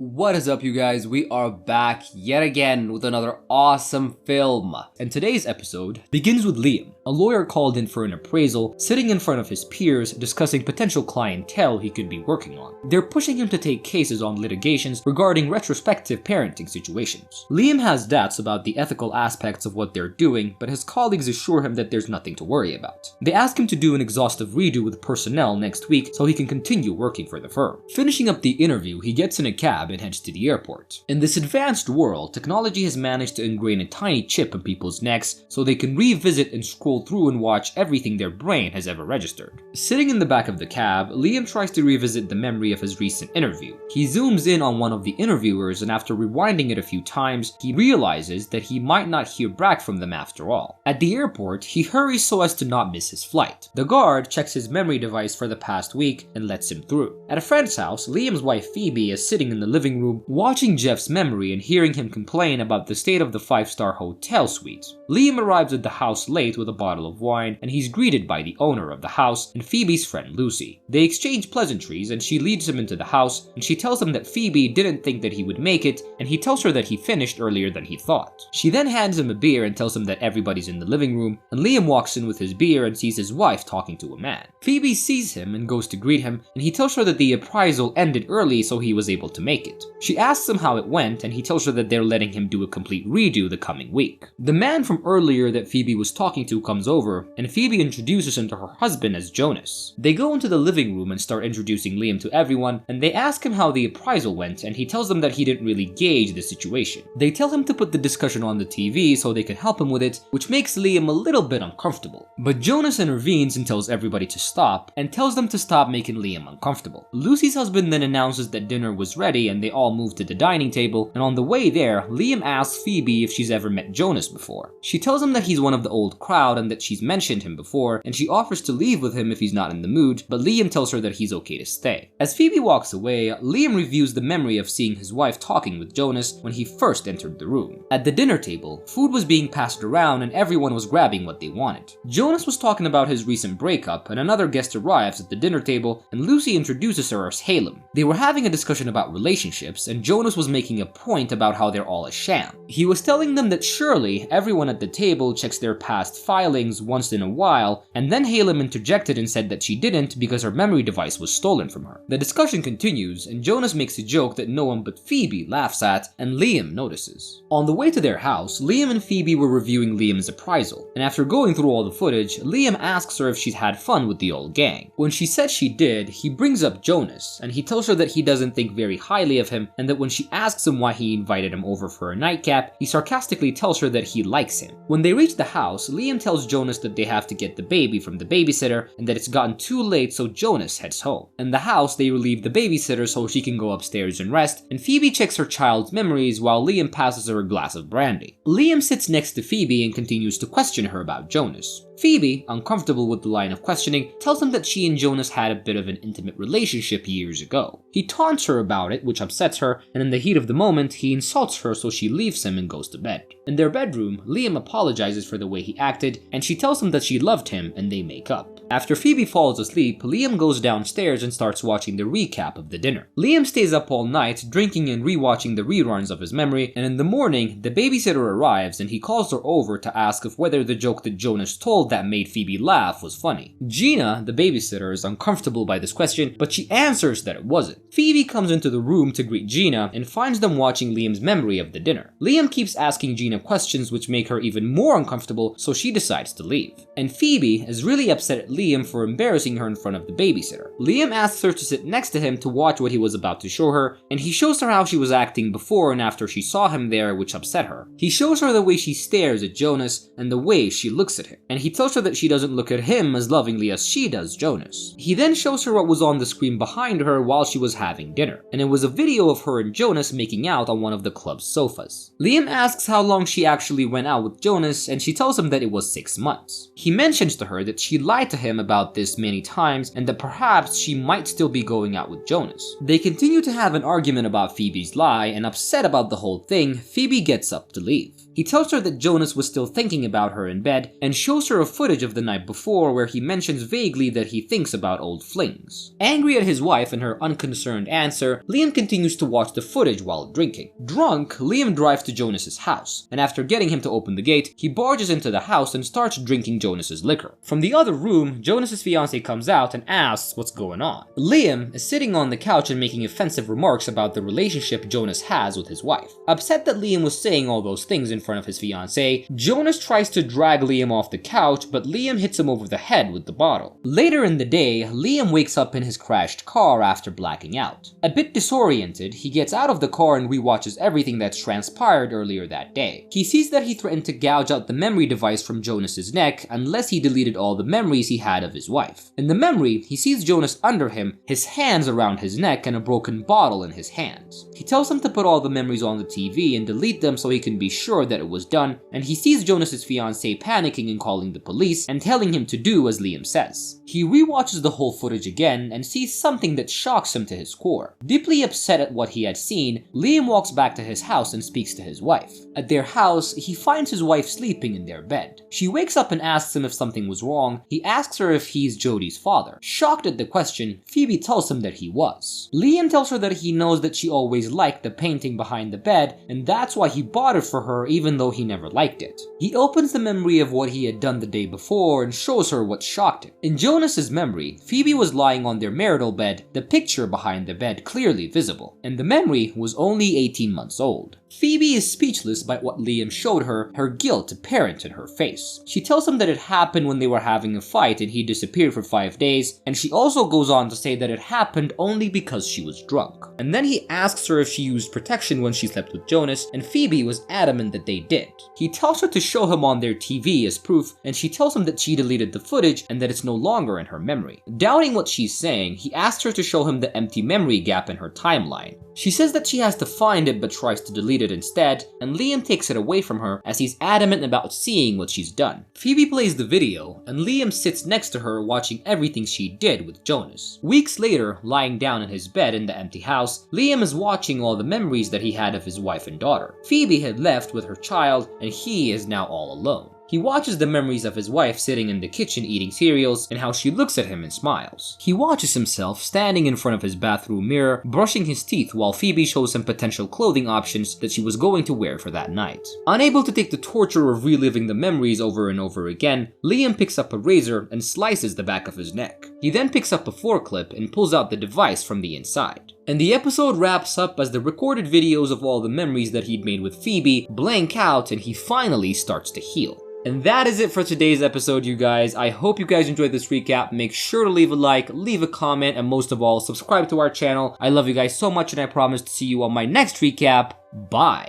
What is up, you guys? We are back yet again with another awesome film. And today's episode begins with Liam, a lawyer called in for an appraisal, sitting in front of his peers discussing potential clientele he could be working on. They're pushing him to take cases on litigations regarding retrospective parenting situations. Liam has doubts about the ethical aspects of what they're doing, but his colleagues assure him that there's nothing to worry about. They ask him to do an exhaustive redo with personnel next week so he can continue working for the firm. Finishing up the interview, he gets in a cab and heads to the airport. In this advanced world, technology has managed to ingrain a tiny chip in people's necks so they can revisit and scroll through and watch everything their brain has ever registered. Sitting in the back of the cab, Liam tries to revisit the memory of his recent interview. He zooms in on one of the interviewers, and after rewinding it a few times, he realizes that he might not hear back from them after all. At the airport, he hurries so as to not miss his flight. The guard checks his memory device for the past week and lets him through. At a friend's house, Liam's wife Phoebe is sitting in the living room watching Jeff's memory and hearing him complain about the state of the 5-star hotel suite. Liam arrives at the house late with a bottle of wine, and he's greeted by the owner of the house and Phoebe's friend Lucy. They exchange pleasantries and she leads him into the house, and she tells him that Phoebe didn't think that he would make it, and he tells her that he finished earlier than he thought. She then hands him a beer and tells him that everybody's in the living room, and Liam walks in with his beer and sees his wife talking to a man. Phoebe sees him and goes to greet him, and he tells her that the appraisal ended early so he was able to make it. She asks him how it went, and he tells her that they're letting him do a complete redo the coming week. The man from earlier that Phoebe was talking to comes over, and Phoebe introduces him to her husband as Jonas. They go into the living room and start introducing Liam to everyone, and they ask him how the appraisal went, and he tells them that he didn't really gauge the situation. They tell him to put the discussion on the TV so they can help him with it, which makes Liam a little bit uncomfortable. But Jonas intervenes and tells everybody to stop, and tells them to stop making Liam uncomfortable. Lucy's husband then announces that dinner was ready, and they all move to the dining table, and on the way there, Liam asks Phoebe if she's ever met Jonas before. She tells him that he's one of the old crowd and that she's mentioned him before, and she offers to leave with him if he's not in the mood, but Liam tells her that he's okay to stay. As Phoebe walks away, Liam reviews the memory of seeing his wife talking with Jonas when he first entered the room. At the dinner table, food was being passed around and everyone was grabbing what they wanted. Jonas was talking about his recent breakup, and another guest arrives at the dinner table, and Lucy introduces her as Halem. They were having a discussion about relationships, and Jonas was making a point about how they're all a sham. He was telling them that surely everyone at the table checks their past filings once in a while, and then Halem interjected and said that she didn't because her memory device was stolen from her. The discussion continues, and Jonas makes a joke that no one but Phoebe laughs at, and Liam notices. On the way to their house, Liam and Phoebe were reviewing Liam's appraisal, and after going through all the footage, Liam asks her if she'd had fun with the old gang. When she said she did, he brings up Jonas, and he tells her that he doesn't think very highly of him, and that when she asks him why he invited him over for a nightcap, he sarcastically tells her that he likes him. When they reach the house, Liam tells Jonas that they have to get the baby from the babysitter, and that it's gotten too late, so Jonas heads home. In the house, they relieve the babysitter so she can go upstairs and rest, and Phoebe checks her child's memories while Liam passes her a glass of brandy. Liam sits next to Phoebe and continues to question her about Jonas. Phoebe, uncomfortable with the line of questioning, tells him that she and Jonas had a bit of an intimate relationship years ago. He taunts her about it, which upsets her, and in the heat of the moment, he insults her so she leaves him and goes to bed. In their bedroom, Liam apologizes for the way he acted, and she tells him that she loved him and they make up. After Phoebe falls asleep, Liam goes downstairs and starts watching the recap of the dinner. Liam stays up all night, drinking and rewatching the reruns of his memory, and in the morning, the babysitter arrives and he calls her over to ask if whether the joke that Jonas told that made Phoebe laugh was funny. Gina, the babysitter, is uncomfortable by this question, but she answers that it wasn't. Phoebe comes into the room to greet Gina and finds them watching Liam's memory of the dinner. Liam keeps asking Gina questions which make her even more uncomfortable, so she decides to leave. And Phoebe is really upset at Liam for embarrassing her in front of the babysitter. Liam asks her to sit next to him to watch what he was about to show her, and he shows her how she was acting before and after she saw him there, which upset her. He shows her the way she stares at Jonas and the way she looks at him, and he tells her that she doesn't look at him as lovingly as she does Jonas. He then shows her what was on the screen behind her while she was having dinner, and it was a video of her and Jonas making out on one of the club's sofas. Liam asks how long she actually went out with Jonas, and she tells him that it was 6 months. He mentions to her that she lied to him about this many times and that perhaps she might still be going out with Jonas. They continue to have an argument about Phoebe's lie, and upset about the whole thing, Phoebe gets up to leave. He tells her that Jonas was still thinking about her in bed and shows her a footage of the night before where he mentions vaguely that he thinks about old flings. Angry at his wife and her unconcerned answer, Liam continues to watch the footage while drinking. Drunk, Liam drives to Jonas's house, and after getting him to open the gate, he barges into the house and starts drinking Jonas's liquor. From the other room, Jonas's fiancée comes out and asks what's going on. Liam is sitting on the couch and making offensive remarks about the relationship Jonas has with his wife. Upset that Liam was saying all those things in front of his fiancée, Jonas tries to drag Liam off the couch, but Liam hits him over the head with the bottle. Later in the day, Liam wakes up in his crashed car after blacking out. A bit disoriented, he gets out of the car and rewatches everything that's transpired earlier that day. He sees that he threatened to gouge out the memory device from Jonas's neck unless he deleted all the memories he had of his wife. In the memory, he sees Jonas under him, his hands around his neck and a broken bottle in his hands. He tells him to put all the memories on the TV and delete them so he can be sure that it was done, and he sees Jonas's fiancée panicking and calling the police and telling him to do as Liam says. He rewatches the whole footage again and sees something that shocks him to his core. Deeply upset at what he had seen, Liam walks back to his house and speaks to his wife. At their house, he finds his wife sleeping in their bed. She wakes up and asks him if something was wrong. He asks her if he's Jodie's father. Shocked at the question, Phoebe tells him that he was. Liam tells her that he knows that she always liked the painting behind the bed, and that's why he bought it for her even though he never liked it. He opens the memory of what he had done the day before and shows her what shocked him. In Jonas's memory, Phoebe was lying on their marital bed, the picture behind the bed clearly visible, and the memory was only 18 months old. Phoebe is speechless by what Liam showed her, her guilt apparent in her face. She tells him that it happened when they were having a fight and he disappeared for 5 days, and she also goes on to say that it happened only because she was drunk. And then he asks her if she used protection when she slept with Jonas, and Phoebe was adamant that they did. He tells her to show him on their TV as proof, and she tells him that she deleted the footage and that it's no longer in her memory. Doubting what she's saying, he asks her to show him the empty memory gap in her timeline. She says that she has to find it but tries to delete it instead, and Liam takes it away from her as he's adamant about seeing what she's done. Phoebe plays the video, and Liam sits next to her watching everything she did with Jonas. Weeks later, lying down in his bed in the empty house, Liam is watching all the memories that he had of his wife and daughter. Phoebe had left with her child, and he is now all alone. He watches the memories of his wife sitting in the kitchen eating cereals and how she looks at him and smiles. He watches himself standing in front of his bathroom mirror, brushing his teeth while Phoebe shows him potential clothing options that she was going to wear for that night. Unable to take the torture of reliving the memories over and over again, Liam picks up a razor and slices the back of his neck. He then picks up a forklift and pulls out the device from the inside. And the episode wraps up as the recorded videos of all the memories that he'd made with Phoebe blank out and he finally starts to heal. And that is it for today's episode, you guys. I hope you guys enjoyed this recap. Make sure to leave a like, leave a comment, and most of all, subscribe to our channel. I love you guys so much, and I promise to see you on my next recap. Bye.